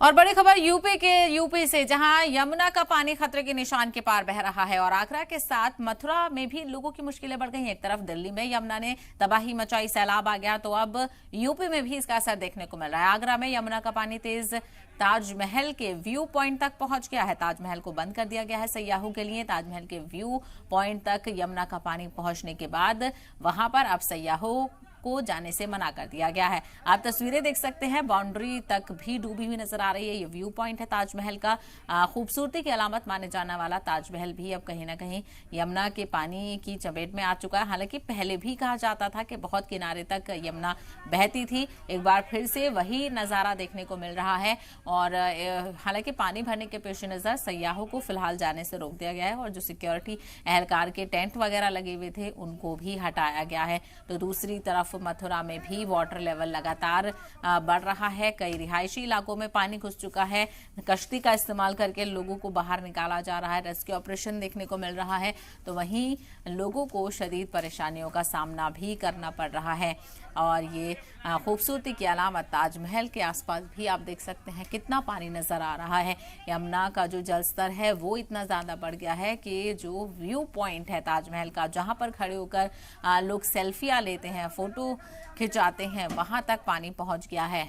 और बड़ी खबर यूपी से, जहां यमुना का पानी खतरे के निशान के पार बह रहा है और आगरा के साथ मथुरा में भी लोगों की मुश्किलें बढ़ गई हैं। एक तरफ दिल्ली में यमुना ने तबाही मचाई, सैलाब आ गया, तो अब यूपी में भी इसका असर देखने को मिल रहा है। आगरा में यमुना का पानी तेज ताजमहल के व्यू पॉइंट तक पहुंच गया है। ताजमहल को बंद कर दिया गया है सयाहों के लिए। ताजमहल के व्यू पॉइंट तक यमुना का पानी पहुंचने के बाद वहां पर अब सयाहों को जाने से मना कर दिया गया है। आप तस्वीरें देख सकते हैं, बाउंड्री तक भी डूबी हुई नजर आ रही है। ये व्यू पॉइंट है ताजमहल का। खूबसूरती की अलामत माने जाने वाला ताजमहल भी अब कहीं ना कहीं यमुना के पानी की चपेट में आ चुका है। हालांकि पहले भी कहा जाता था कि बहुत किनारे तक यमुना बहती थी। एक बार फिर से वही नजारा देखने को मिल रहा है और हालांकि पानी भरने के पेश नजर सयाहों को फिलहाल जाने से रोक दिया गया है और जो सिक्योरिटी एहलकार के टेंट वगैरह लगे हुए थे उनको भी हटाया गया है। तो दूसरी तरफ मथुरा में भी वाटर लेवल लगातार बढ़ रहा है। कई रिहायशी इलाकों में पानी घुस चुका है। कश्ती का इस्तेमाल करके लोगों को बाहर निकाला जा रहा है। रेस्क्यू ऑपरेशन देखने को मिल रहा है। तो वहीं लोगों को शदीद परेशानियों का सामना भी करना पड़ रहा है। और ये खूबसूरती की अलामत ताजमहल के आसपास भी आप देख सकते हैं कितना पानी नजर आ रहा है। यमुना का जो जलस्तर है वो इतना ज्यादा बढ़ गया है कि जो व्यू पॉइंट है ताजमहल का, जहां पर खड़े होकर लोग सेल्फियां लेते हैं, फोटो खिंचाते हैं, वहां तक पानी पहुंच गया है।